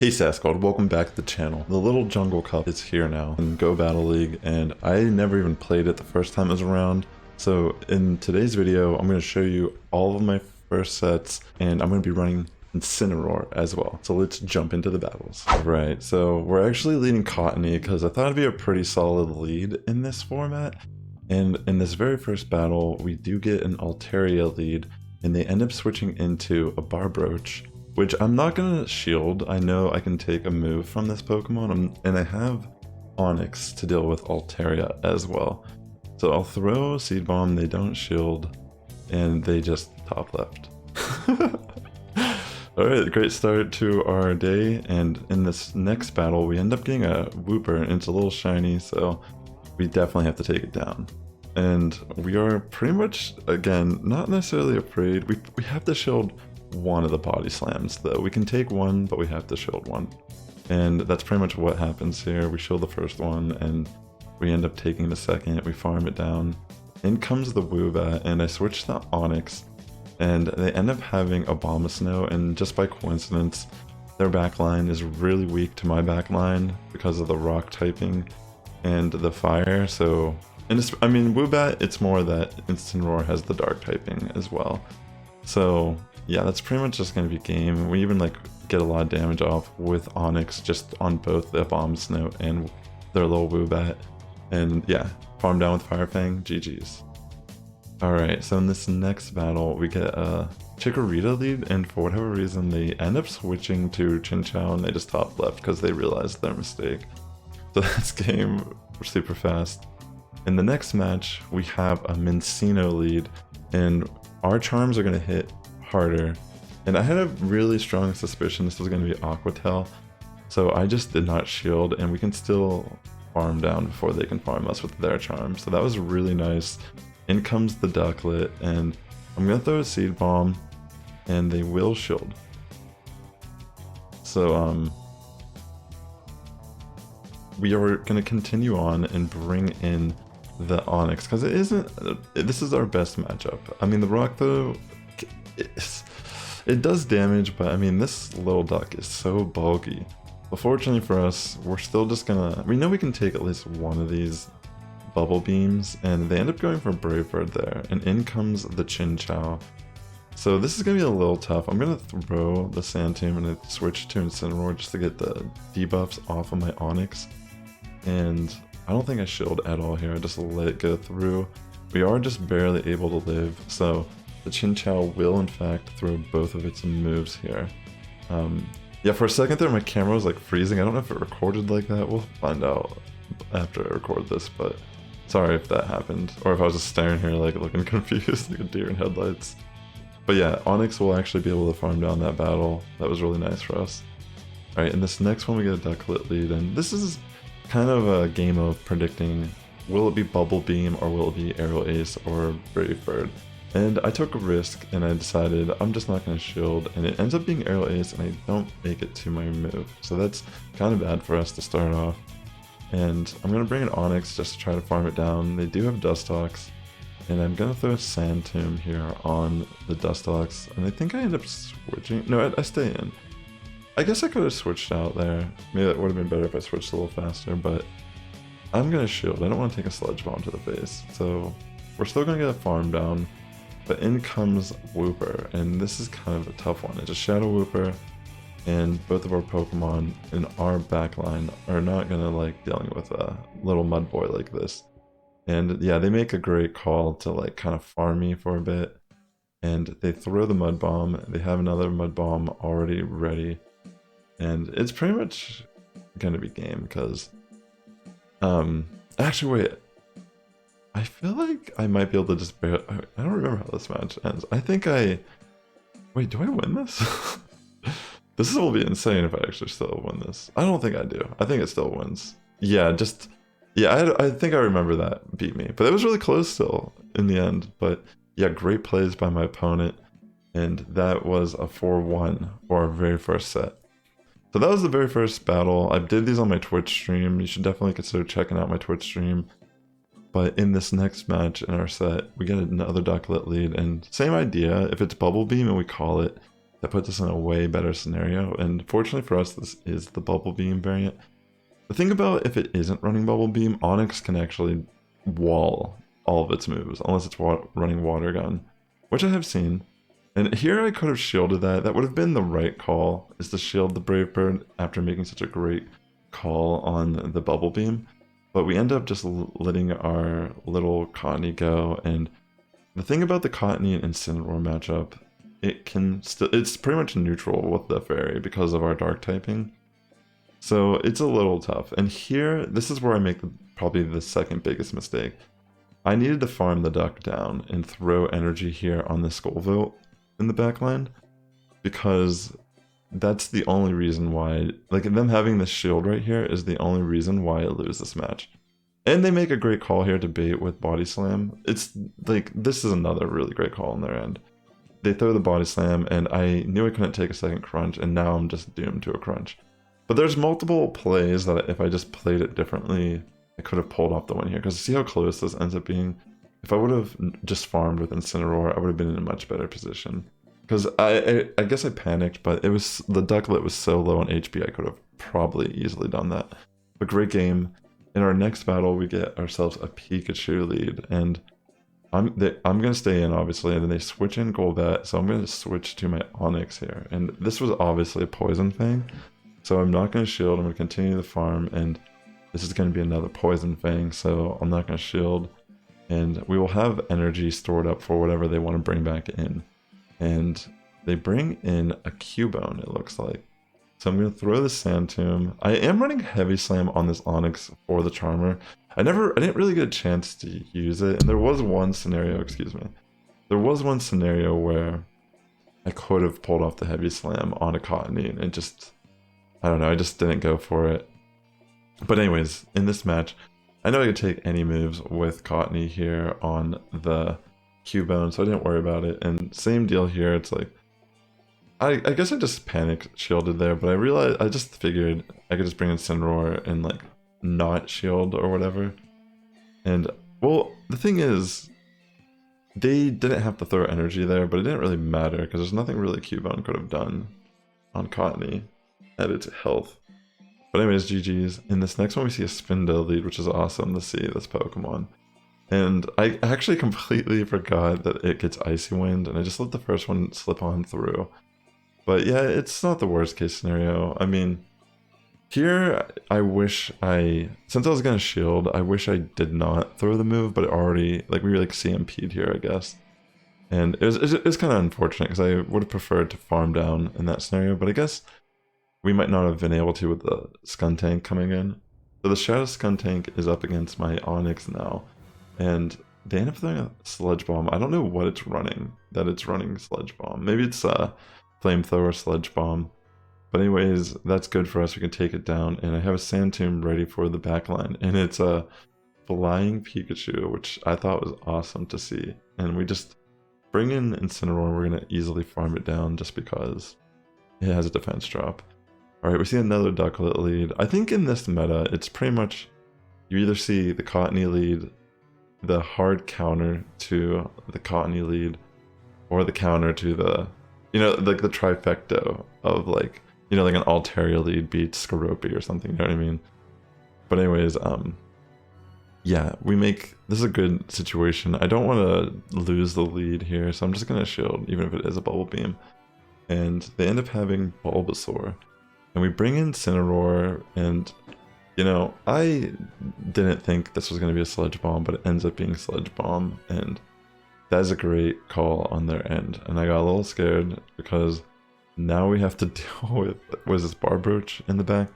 Hey Sass Squad, welcome back to the channel. The Little Jungle Cup is here now in Go Battle League, and I never even played it the first time it was around. So in today's video, I'm going to show you all of my first sets, and I'm going to be running Incineroar as well. So let's jump into the battles. Alright, so we're actually leading Cottony because I thought it'd be a pretty solid lead in this format. And in this very first battle, we do get an Altaria lead, and they end up switching into a Barbroach, which I'm not going to shield. I know I can take a move from this Pokemon, and I have Onix to deal with Altaria as well. So I'll throw Seed Bomb, they don't shield, and they just top left. Alright, great start to our day, and in this next battle we end up getting a Wooper, and it's a little shiny, so we definitely have to take it down. And we are pretty much, again, not necessarily afraid. We have to shield one of the body slams though. We can take one, but we have to shield one. And that's pretty much what happens here. We shield the first one and we end up taking the second. We farm it down. In comes the Woobat, and I switch to Onix, and they end up having Abomasnow, and just by coincidence, their backline is really weak to my backline because of the rock typing and the fire. So, and it's, I mean, Woobat, it's more that Incineroar has the dark typing as well. So yeah, that's pretty much just going to be game. We even like get a lot of damage off with Onix just on both the Abomasnow and their little Woobat. And yeah, farm down with Fire Fang, GG's. Alright, so in this next battle, we get a Chikorita lead, and for whatever reason, they end up switching to Chinchou, and they just top left because they realized their mistake. So that's game super fast. In the next match, we have a Mincino lead, and our charms are going to hit harder. And I had a really strong suspicion this was going to be Aqua Tail, so I just did not shield, and we can still farm down before they can farm us with their charms. So that was really nice. In comes the Ducklet, and I'm going to throw a Seed Bomb, and they will shield. So we are going to continue on and bring in the Onix, because it isn't, this is our best matchup. I mean, the rock though, it does damage, but I mean, this little duck is so bulky. But fortunately for us, we're still just gonna, we know we can take at least one of these bubble beams, and they end up going for Brave Bird there, and in comes the Chinchou. So this is gonna be a little tough. I'm gonna throw the Sand Tomb and switch to Incineroar just to get the debuffs off of my Onix. And I don't think I shield at all here, I just let it go through. We are just barely able to live, so the Chinchou will in fact throw both of its moves here. Yeah, for a second there my camera was like freezing. I don't know if it recorded like that. We'll find out after I record this, but sorry if that happened. Or if I was just staring here like looking confused like a deer in headlights. But yeah, Onix will actually be able to farm down that battle. That was really nice for us. Alright, in this next one we get a Ducklet lead, and this is kind of a game of predicting, will it be Bubble Beam or will it be Aerial Ace or Brave Bird? And I took a risk and I decided I'm just not going to shield, and it ends up being Aerial Ace and I don't make it to my move. So that's kind of bad for us to start off. And I'm going to bring an Onix just to try to farm it down. They do have Dustox, and I'm going to throw a Sand Tomb here on the Dustox, and I think I end up switching. No, I stay in. I guess I could have switched out there. Maybe that would have been better if I switched a little faster, but I'm going to shield. I don't want to take a Sludge Bomb to the face. So we're still going to get a farm down. But in comes Wooper, and this is kind of a tough one. It's a Shadow Wooper, and both of our Pokemon in our backline are not going to like dealing with a little mud boy like this. And yeah, they make a great call to like kind of farm me for a bit. And they throw the Mud Bomb. They have another Mud Bomb already ready. And it's pretty much going to be game because... actually, wait. I feel like I might be able to just I don't remember how this match ends. I think wait, do I win this? This will be insane if I actually still win this. I don't think I do. I think it still wins. Yeah, yeah, I think I remember that beat me. But it was really close still in the end. But yeah, great plays by my opponent. And that was a 4-1 for our very first set. So that was the very first battle. I did these on my Twitch stream. You should definitely consider checking out my Twitch stream. But in this next match in our set, we get another Ducklet lead, and same idea. If it's Bubble Beam and we call it, that puts us in a way better scenario. And fortunately for us, this is the Bubble Beam variant. The thing about if it isn't running Bubble Beam, Onix can actually wall all of its moves, unless it's running Water Gun, which I have seen. And here I could have shielded that. That would have been the right call, is to shield the Brave Bird after making such a great call on the Bubble Beam. But we end up just letting our little Cottony go. And the thing about the Cottony and Incineroar matchup, it's pretty much neutral with the Fairy because of our Dark typing. So it's a little tough. And here, this is where I make probably the second biggest mistake. I needed to farm the Duck down and throw energy here on the Skullvolt in the backline, because that's the only reason why, like, them having this shield right here is the only reason why I lose this match. And they make a great call here to bait with Body Slam. It's like, this is another really great call on their end. They throw the Body Slam, and I knew I couldn't take a second crunch, and now I'm just doomed to a crunch. But there's multiple plays that if I just played it differently, I could have pulled off the win here, because see how close this ends up being? If I would have just farmed with Incineroar, I would have been in a much better position. Because I guess I panicked, but the Ducklet was so low on HP, I could have probably easily done that. But great game. In our next battle, we get ourselves a Pikachu lead, and I'm going to stay in, obviously, and then they switch in Golbat, so I'm going to switch to my Onix here. And this was obviously a Poison Fang, so I'm not going to shield, I'm going to continue the farm, and this is going to be another Poison Fang, so I'm not going to shield. And we will have energy stored up for whatever they want to bring back in. And they bring in a Cubone, it looks like. So I'm going to throw the Sand Tomb. I am running Heavy Slam on this Onix for the Charmer. I didn't really get a chance to use it, and there was one scenario, there was one scenario where I could have pulled off the Heavy Slam on a Cottony, and just, I don't know, I just didn't go for it. But anyways, in this match, I know I could take any moves with Cottony here on the Cubone, so I didn't worry about it. And same deal here, it's like, I guess I just panic shielded there, but I just figured I could just bring in Incineroar and like not shield or whatever. And well, the thing is, they didn't have to throw energy there, but it didn't really matter because there's nothing really Cubone could have done on Cottony at its health. But anyways, GG's. In this next one, we see a Spindle lead, which is awesome to see this Pokemon. And I actually completely forgot that it gets Icy Wind, and I just let the first one slip on through. But yeah, it's not the worst case scenario. I mean, here, since I was going to shield, I wish I did not throw the move, but it already, like, we were like CMP'd here, I guess. And it was kind of unfortunate, because I would have preferred to farm down in that scenario, but I guess we might not have been able to with the Skuntank coming in. So the Shadow Skuntank is up against my Onix now, and they end up throwing a Sludge Bomb. I don't know what it's running, that it's running Sludge Bomb. Maybe it's Flamethrower, Sludge Bomb. But anyways, that's good for us. We can take it down. And I have a Sand Tomb ready for the backline. And it's a Flying Pikachu, which I thought was awesome to see. And we just bring in Incineroar. We're going to easily farm it down just because it has a defense drop. Alright, we see another Ducklet lead. I think in this meta, it's pretty much, you either see the Cottony lead, the hard counter to the Cottony lead, or the counter to the, like the trifecta of like, like an Altaria lead beats Skorupi or something, you know what I mean? But anyways, yeah, this is a good situation. I don't want to lose the lead here, so I'm just going to shield, even if it is a Bubble Beam. And they end up having Bulbasaur. And we bring in Incineroar, and, I didn't think this was going to be a Sludge Bomb, but it ends up being Sludge Bomb, and that is a great call on their end. And I got a little scared, because now we have to deal with, was this Barbrooch in the back?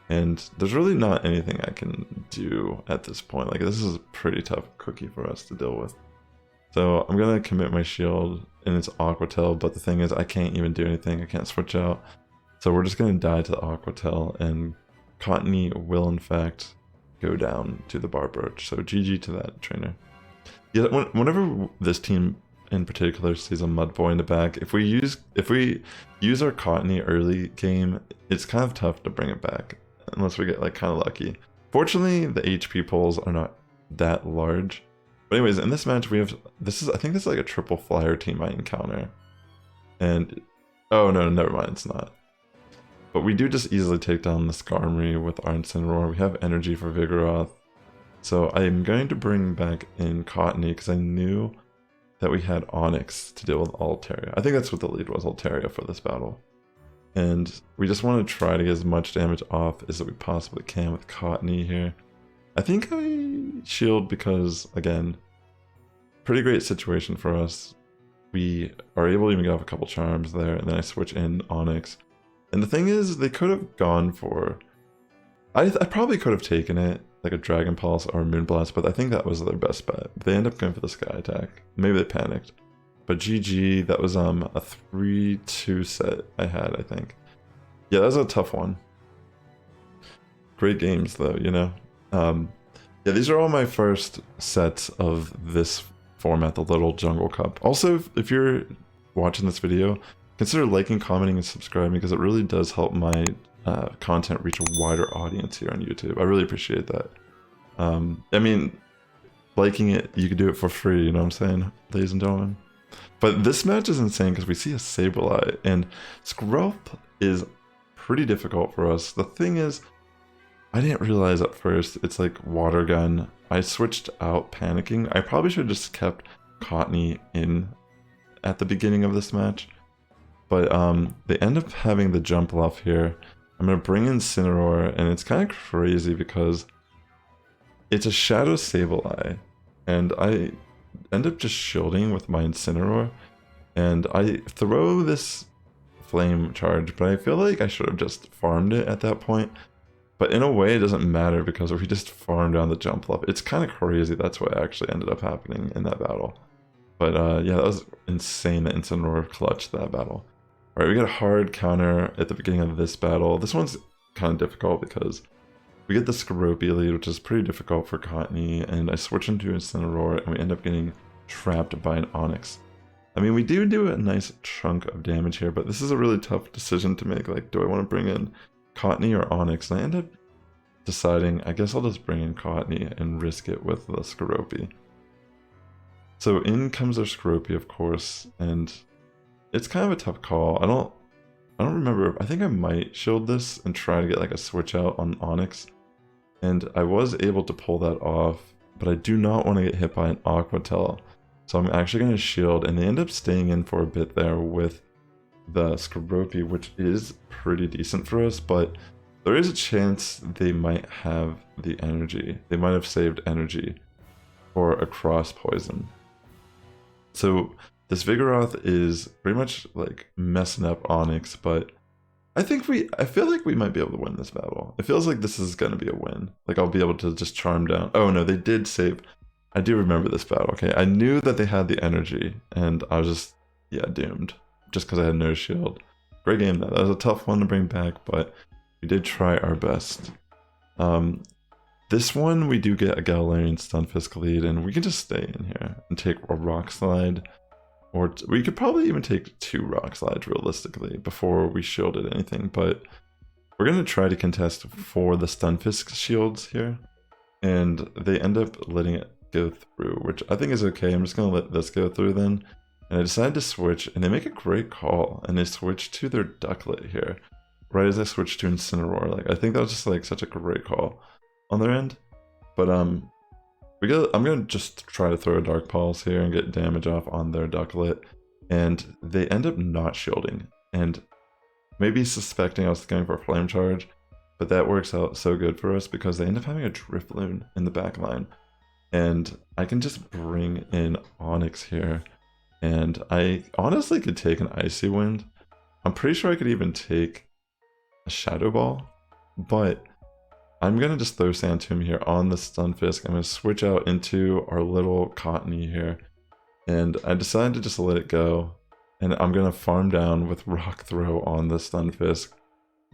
And there's really not anything I can do at this point. Like, this is a pretty tough cookie for us to deal with. So I'm going to commit my shield, and it's Aqua Tail, but the thing is, I can't even do anything. I can't switch out. So we're just going to die to the Aqua Tail, and Cottony will, in fact, go down to the Barbrooch. So GG to that trainer. Yeah, whenever this team in particular sees a Mudboy in the back, if we use our Cottony early game, it's kind of tough to bring it back unless we get like kind of lucky. Fortunately, the HP pulls are not that large. But anyways, in this match we have I think this is like a triple flyer team I encounter, and Oh no, never mind, it's not. But we do just easily take down the Skarmory with our Incineroar. We have energy for Vigoroth. So I'm going to bring back in Cottony because I knew that we had Onix to deal with Altaria. I think that's what the lead was, Altaria, for this battle. And we just want to try to get as much damage off as we possibly can with Cottony here. I think I shield because, again, pretty great situation for us. We are able to even get off a couple charms there, and then I switch in Onix. And the thing is, they could have gone for... I probably could have taken it, like a Dragon Pulse or a Moonblast, but I think that was their best bet. They end up going for the Sky Attack. Maybe they panicked. But GG, that was a 3-2 set I had, I think. Yeah, that was a tough one. Great games, though, you know? Yeah, these are all my first sets of this format, the Little Jungle Cup. Also, if you're watching this video, consider liking, commenting, and subscribing because it really does help my content reach a wider audience here on YouTube. I really appreciate that. I mean, liking it, you could do it for free, you know what I'm saying, ladies and gentlemen? But this match is insane because we see a Sableye, and Skrelp is pretty difficult for us. The thing is, I didn't realize at first it's like Water Gun. I switched out panicking. I probably should have just kept Cottony in at the beginning of this match. But they end up having the jump off here. I'm going to bring in Incineroar, and it's kind of crazy because it's a Shadow Sableye, and I end up just shielding with my Incineroar, and I throw this Flame Charge, but I feel like I should have just farmed it at that point. But in a way, it doesn't matter because we just farmed down the jump up. It's kind of crazy. That's what actually ended up happening in that battle. But yeah, that was insane that Incineroar clutched that battle. Alright, we get a hard counter at the beginning of this battle. This one's kind of difficult because we get the Skorupi lead, which is pretty difficult for Cottony, and I switch into Incineroar, and we end up getting trapped by an Onix. I mean, we do a nice chunk of damage here, but this is a really tough decision to make. Like, do I want to bring in Cottony or Onix? And I end up deciding, I guess I'll just bring in Cottony and risk it with the Skorupi. So in comes our Skorupi, of course, and it's kind of a tough call. I don't remember. I think I might shield this and try to get like a switch out on Onix. And I was able to pull that off, but I do not want to get hit by an Aqua Tail. So I'm actually going to shield, and they end up staying in for a bit there with the Skorupi, which is pretty decent for us, but there is a chance they might have the energy. They might have saved energy for a cross poison. So this Vigoroth is pretty much like messing up Onix, but I feel like we might be able to win this battle. It feels like this is going to be a win. Like I'll be able to just charm down. Oh no, they did save. I do remember this battle. Okay, I knew that they had the energy, and I was just, yeah, doomed. Just because I had no shield. Great game though. That was a tough one to bring back, but we did try our best. This one, we do get a Galarian Stunfisk lead, and we can just stay in here and take a Rock Slide. Or we could probably even take 2 Rock Slides realistically before we shielded anything, but we're going to try to contest for the Stunfisk shields here. And they end up letting it go through, which I think is okay. I'm just going to let this go through then. And I decided to switch, and they make a great call, and they switch to their Ducklet here. Right as I switch to Incineroar. Like, I think that was just like such a great call on their end. But I'm gonna just try to throw a Dark Pulse here and get damage off on their Ducklet. And they end up not shielding. And maybe suspecting I was going for a Flame Charge, but that works out so good for us because they end up having a Drifloon in the back line. And I can just bring in Onix here. And I honestly could take an Icy Wind. I'm pretty sure I could even take a Shadow Ball. But I'm going to just throw Sand Tomb here on the Stunfisk. I'm going to switch out into our little Cottony here. And I decided to just let it go. And I'm going to farm down with Rock Throw on the Stunfisk.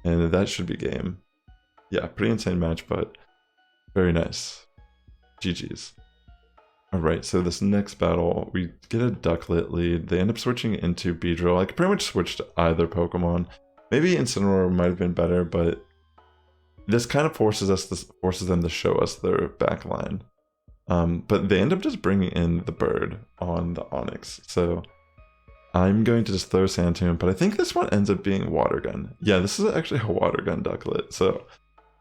And that should be game. Yeah, pretty insane match, but very nice. GG's. Alright, so this next battle, we get a Ducklet lead. They end up switching into Beedrill. I could pretty much switch to either Pokemon. Maybe Incineroar might have been better, but this kind of forces them to show us their back line. But they end up just bringing in the bird on the Onix. So I'm going to just throw Sand Tomb, but I think this one ends up being Water Gun. Yeah, this is actually a Water Gun Ducklet. So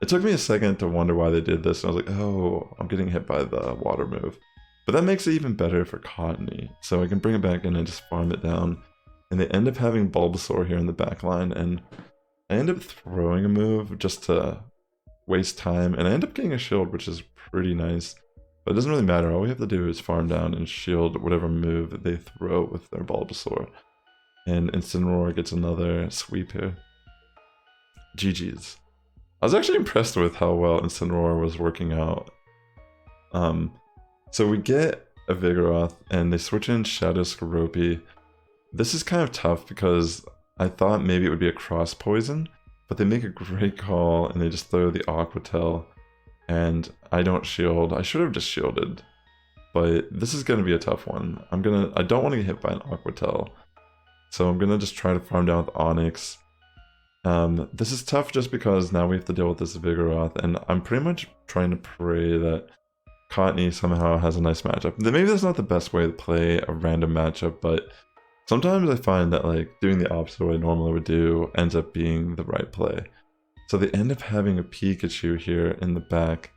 it took me a second to wonder why they did this. And I was like, oh, I'm getting hit by the water move. But that makes it even better for Cottony. So I can bring it back in and just farm it down. And they end up having Bulbasaur here in the back line. And I end up throwing a move just to waste time. And I end up getting a shield, which is pretty nice. But it doesn't really matter. All we have to do is farm down and shield whatever move that they throw with their Bulbasaur. And Incineroar gets another sweep here. GG's. I was actually impressed with how well Incineroar was working out. So we get a Vigoroth, and they switch in Shadow Skorupi. This is kind of tough because I thought maybe it would be a cross poison, but they make a great call and they just throw the Aqua Tail, and I don't shield. I should have just shielded, but this is going to be a tough one. I don't want to get hit by an Aqua Tail, so I'm going to just try to farm down with Onix. This is tough just because now we have to deal with this Vigoroth, and I'm pretty much trying to pray that Cottony somehow has a nice matchup. Maybe that's not the best way to play a random matchup, but sometimes I find that like doing the opposite of what I normally would do ends up being the right play. So they end up having a Pikachu here in the back,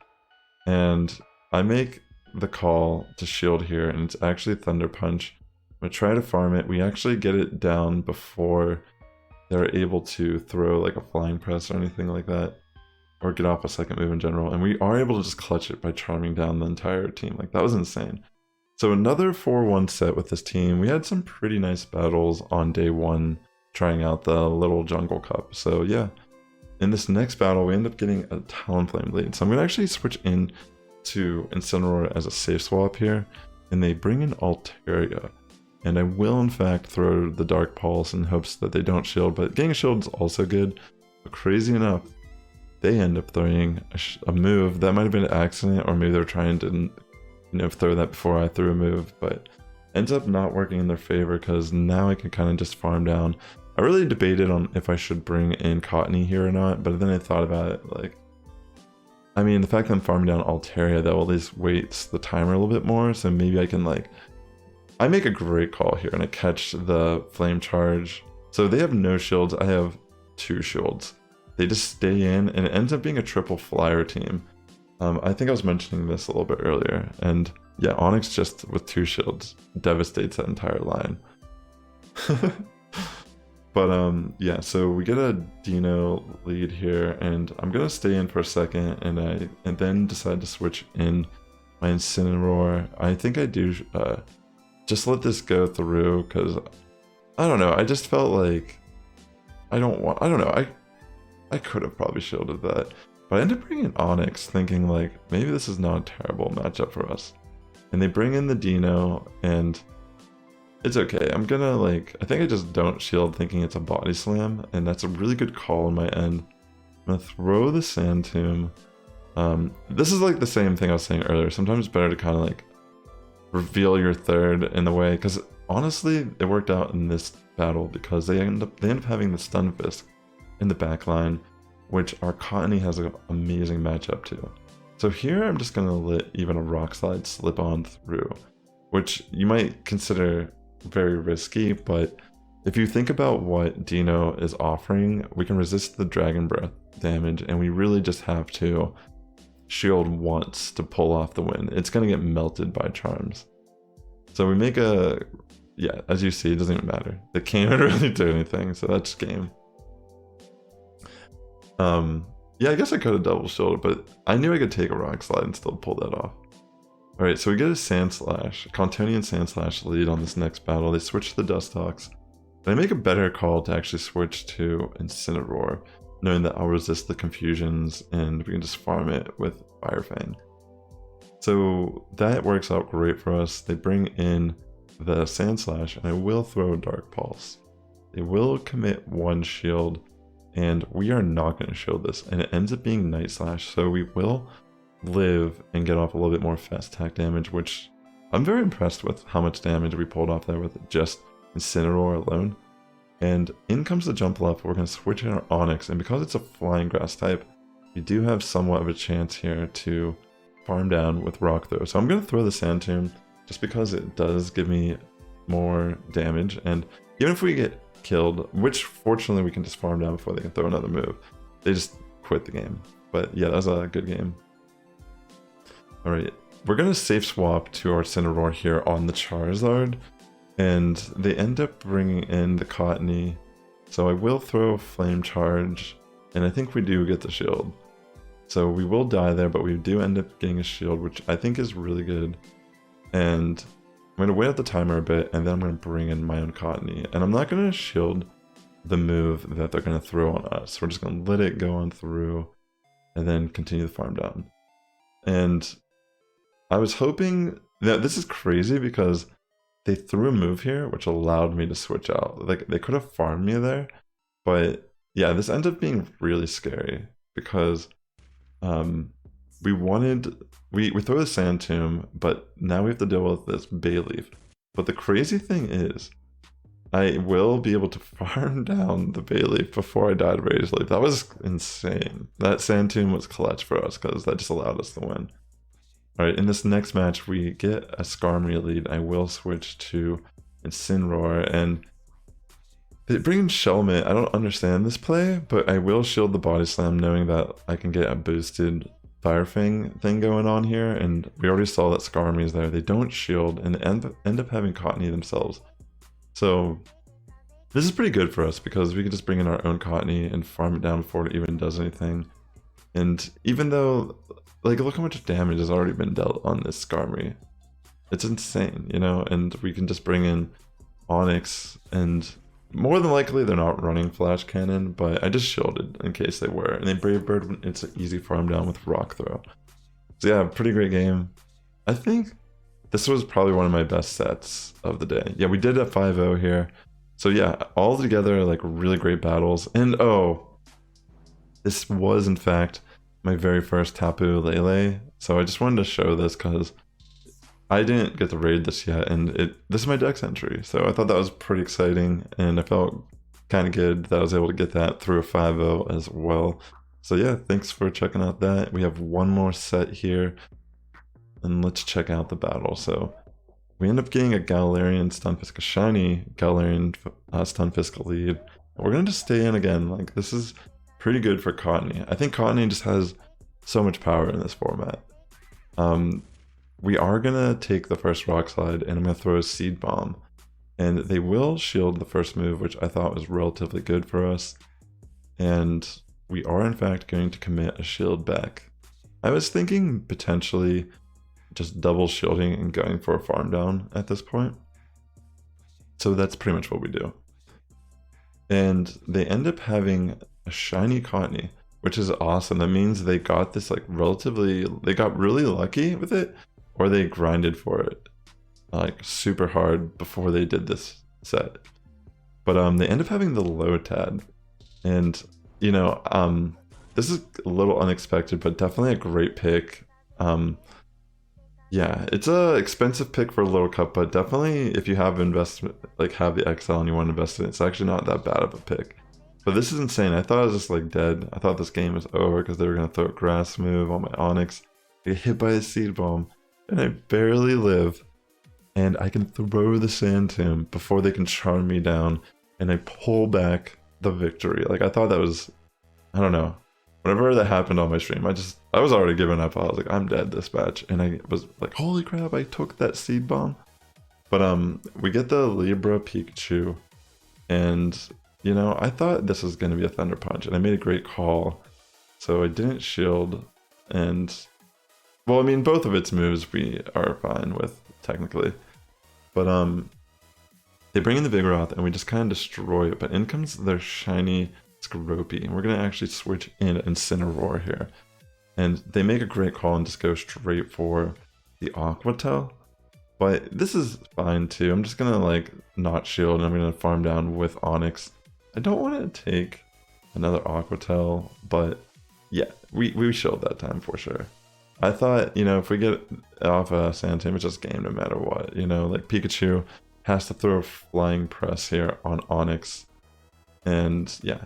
and I make the call to shield here, and it's actually Thunder Punch. I'm gonna try to farm it. We actually get it down before they're able to throw like a Flying Press or anything like that, or get off a second move in general, and we are able to just clutch it by charming down the entire team. Like, that was insane. So another 4-1 set with this team. We had some pretty nice battles on day one, trying out the little Jungle Cup. So yeah, in this next battle, we end up getting a Talonflame lead. So I'm going to actually switch in to Incineroar as a safe swap here, and they bring in Altaria. And I will in fact throw the Dark Pulse in hopes that they don't shield, but getting a shield is also good. But crazy enough, they end up throwing a move that might have been an accident, or maybe they're trying to throw that before I threw a move, but ends up not working in their favor because now I can kind of just farm down. I really debated on if I should bring in Cottony here or not, but then I thought about it, like, I mean, the fact that I'm farming down Altaria, that will at least waits the timer a little bit more, so maybe I can, like, I make a great call here and I catch the Flame Charge. So they have no shields, I have 2 shields. They just stay in, and it ends up being a triple flyer team. I think I was mentioning this a little bit earlier, and yeah, Onix just with 2 shields devastates that entire line. But yeah, so we get a Dino lead here, and I'm gonna stay in for a second, and then decide to switch in my Incineroar. I think I do just let this go through because I don't know. I just felt like I don't know. I could have probably shielded that, but I ended up bringing in Onix thinking like maybe this is not a terrible matchup for us. And they bring in the Dino, and it's okay. I'm gonna I think I just don't shield thinking it's a body slam, and that's a really good call on my end. I'm gonna throw the Sand Tomb. This is like the same thing I was saying earlier. Sometimes it's better to kind of like reveal your third in the way, because honestly it worked out in this battle because they end up having the Stun Fist in the back line, which our Cottony has an amazing matchup to. So here I'm just gonna let even a Rock Slide slip on through, which you might consider very risky, but if you think about what Dino is offering, we can resist the Dragon Breath damage, and we really just have to shield once to pull off the win. It's gonna get melted by charms. So we make yeah, as you see, it doesn't even matter. They can't really do anything, so that's game. Yeah, I guess I could have double shielded, but I knew I could take a Rock Slide and still pull that off. Alright, so we get a Sandslash, a Contonian Sandslash lead on this next battle. They switch to the Dustox, but I make a better call to actually switch to Incineroar, knowing that I'll resist the confusions and we can just farm it with Fire Fang. So that works out great for us. They bring in the Sandslash, and I will throw Dark Pulse. They will commit 1 shield, and we are not going to shield this, and it ends up being Night Slash, so we will live and get off a little bit more fast attack damage, which I'm very impressed with how much damage we pulled off there with just Incineroar alone. And in comes the jump left. We're going to switch in our Onix, and because it's a Flying Grass type, we do have somewhat of a chance here to farm down with Rock Throw. So I'm going to throw the Sand Tomb just because it does give me more damage, and even if we get killed, which fortunately we can just farm down before they can throw another move, they just quit the game. But yeah, that was a good game. Alright, we're going to safe swap to our Incineroar here on the Charizard, and they end up bringing in the Cottony, so I will throw a Flame Charge, and I think we do get the shield. So we will die there, but we do end up getting a shield, which I think is really good. And I'm going to wait out the timer a bit, and then I'm going to bring in my own Cottony. And I'm not going to shield the move that they're going to throw on us. We're just going to let it go on through, and then continue the farm down. And I was hoping that this is crazy because they threw a move here, which allowed me to switch out. Like, they could have farmed me there, but yeah, this ended up being really scary because we throw the Sand Tomb, but now we have to deal with this Bayleaf. But the crazy thing is, I will be able to farm down the Bayleaf before I died to Rage Leaf. That was insane. That Sand Tomb was clutch for us because that just allowed us to win. Alright, in this next match, we get a Skarmory lead. I will switch to Incineroar, and they bring in Shelmet. I don't understand this play, but I will shield the Body Slam knowing that I can get a boosted Fire Fang thing going on here, and we already saw that Skarmory is there. They don't shield, and they end up having Cottony themselves. So this is pretty good for us because we can just bring in our own Cottony and farm it down before it even does anything. And even though, like, look how much damage has already been dealt on this Skarmory. It's insane, you know, and we can just bring in Onix, and more than likely they're not running Flash Cannon, but I just shielded in case they were. And they Brave Bird, it's an easy farm down with Rock Throw. So yeah, pretty great game. I think this was probably one of my best sets of the day. Yeah, we did a 5-0 here. So yeah, all together, like, really great battles. And oh, this was in fact my very first Tapu Lele, so I just wanted to show this because I didn't get to raid this yet, and this is my Dex entry, so I thought that was pretty exciting, and I felt kind of good that I was able to get that through a 5-0 as well. So yeah, thanks for checking out that. We have one more set here, and let's check out the battle. So we end up getting a Galarian Stunfisk, a shiny Galarian Stunfisk lead. We're gonna just stay in again. Like, this is pretty good for Cottony. I think Cottony just has so much power in this format. We are gonna take the first Rock Slide, and I'm gonna throw a Seed Bomb, and they will shield the first move, which I thought was relatively good for us. And we are in fact going to commit a shield back. I was thinking potentially just double shielding and going for a farm down at this point. So that's pretty much what we do. And they end up having a shiny Cottony, which is awesome. That means they got this, like, they got really lucky with it, or they grinded for it like super hard before they did this set. But they end up having the Lotad, and you know, this is a little unexpected, but definitely a great pick. Yeah, it's a expensive pick for a low cup, but definitely if you have investment, like have the XL and you want to invest in it, it's actually not that bad of a pick. But this is insane. I thought I was just like dead. I thought this game was over because they were going to throw a grass move on my Onix. I get hit by a Seed Bomb, and I barely live. And I can throw the Sand Tomb before they can charm me down, and I pull back the victory. Like, I thought that was, I don't know. Whenever that happened on my stream, I was already giving up. I was like, I'm dead this match. And I was like, holy crap, I took that Seed Bomb. But we get the Libra Pikachu, and you know, I thought this was going to be a Thunder Punch, and I made a great call. So I didn't shield, and well, I mean, both of its moves we are fine with, technically. But they bring in the Vigoroth, and we just kind of destroy it. But in comes their shiny Skorupi, and we're going to actually switch in Incineroar here. And they make a great call and just go straight for the Aqua Tail. But this is fine too. I'm just going to, like, not shield, and I'm going to farm down with Onix. I don't want to take another Aqua Tail, but yeah, we shield that time for sure. I thought, you know, if we get off a Sand Tomb, it's just game no matter what. You know, like, Pikachu has to throw a Flying Press here on Onix, and yeah,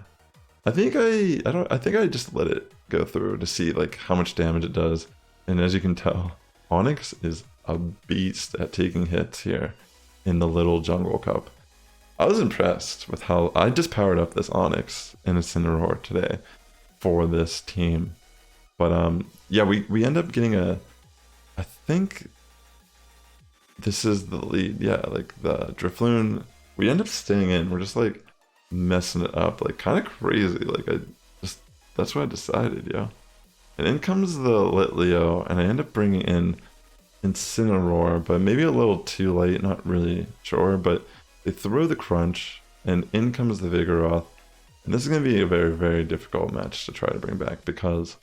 I think I just let it go through to see, like, how much damage it does. And as you can tell, Onix is a beast at taking hits here in the little Jungle Cup. I was impressed with how I just powered up this Onyx and Incineroar today for this team. But yeah, we end up getting I think this is the lead. Yeah, like the Drifloon, we end up staying in. We're just like messing it up, like kind of crazy. Like that's what I decided, yeah. And in comes the Litleo, and I end up bringing in Incineroar, but maybe a little too late, not really sure, but they throw the Crunch, and in comes the Vigoroth. And this is going to be a very, very difficult match to try to bring back, because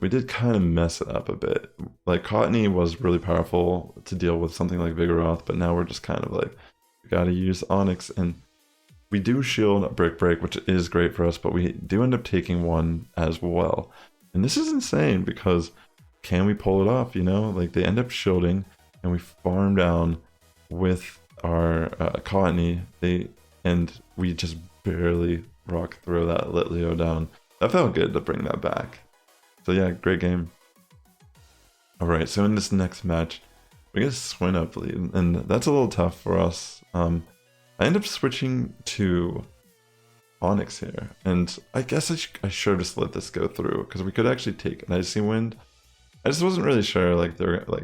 we did kind of mess it up a bit. Like, Cottony was really powerful to deal with something like Vigoroth, but now we're just kind of like, we gotta use Onyx, and we do shield a Brick Break, which is great for us, but we do end up taking one as well. And this is insane, because can we pull it off, you know? Like, they end up shielding, and we farm down with our Cottony, and we just barely rock throw that Litleo down. That felt good to bring that back. So yeah, great game. Alright, so in this next match, we get a Swinub lead, and that's a little tough for us. I end up switching to Onyx here, and I guess I should have just let this go through, because we could actually take an Icy Wind. I just wasn't really sure like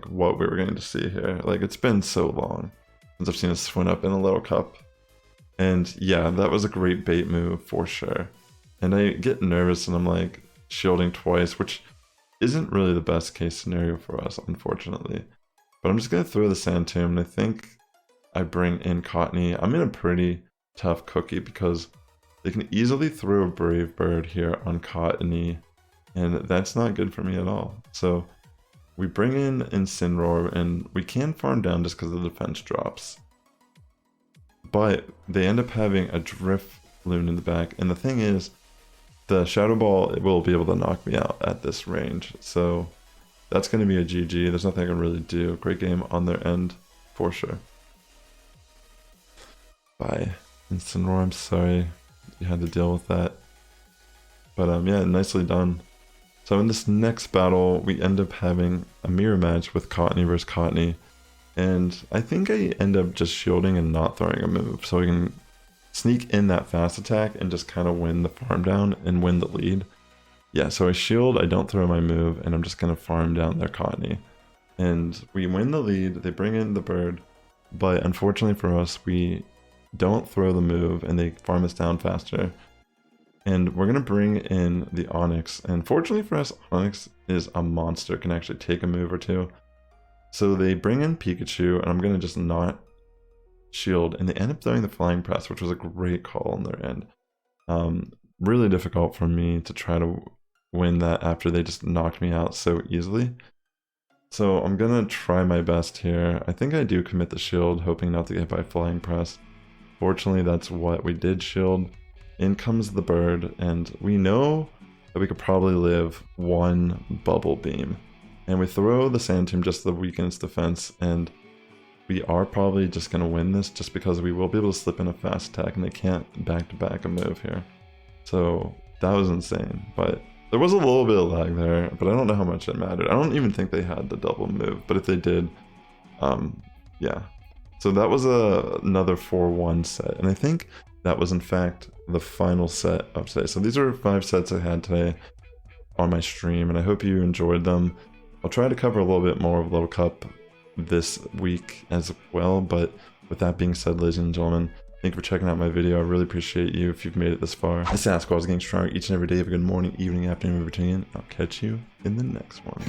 what we were going to see here. Like, it's been so long since I've seen a Swinub in a little cup. And yeah, that was a great bait move for sure. And I get nervous and I'm like shielding twice, which isn't really the best case scenario for us, unfortunately. But I'm just going to throw the Sand Tomb, and I think I bring in Cottony. I'm in a pretty tough cookie, because they can easily throw a Brave Bird here on Cottony, and that's not good for me at all. So we bring in Incineroar, and we can farm down just because the defense drops. But they end up having a Drifloon in the back, and the thing is, the Shadow Ball will be able to knock me out at this range. So that's going to be a GG. There's nothing I can really do. Great game on their end, for sure. Bye. Incineroar, I'm sorry you had to deal with that. But yeah, nicely done. So in this next battle, we end up having a mirror match with Cottony versus Cottony. And I think I end up just shielding and not throwing a move, so we can sneak in that fast attack and just kind of win the farm down and win the lead. Yeah, so I shield, I don't throw my move, and I'm just going to farm down their Cottony. And we win the lead, they bring in the bird, but unfortunately for us, we don't throw the move and they farm us down faster. And we're going to bring in the Onyx, and fortunately for us, Onyx is a monster, can actually take a move or two. So they bring in Pikachu, and I'm going to just not shield, and they end up throwing the Flying Press, which was a great call on their end. Really difficult for me to try to win that after they just knocked me out so easily. So I'm going to try my best here. I think I do commit the shield, hoping not to get hit by Flying Press. Fortunately, that's what we did shield. In comes the bird, and we know that we could probably live one Bubble Beam. And we throw the Sand Tomb just to weaken its defense, and we are probably just going to win this just because we will be able to slip in a fast attack, and they can't back-to-back a move here. So that was insane, but there was a little bit of lag there, but I don't know how much it mattered. I don't even think they had the double move, but if they did, yeah. So that was another 4-1 set, and I think that was in fact the final set of today. So these are 5 sets I had today on my stream, and I hope you enjoyed them. I'll try to cover a little bit more of Little Cup this week as well, but with that being said, ladies and gentlemen, thank you for checking out my video. I really appreciate you if you've made it this far. The Sass Squad is getting stronger each and every day. Have a good morning, evening, afternoon, for tuning in. I'll catch you in the next one.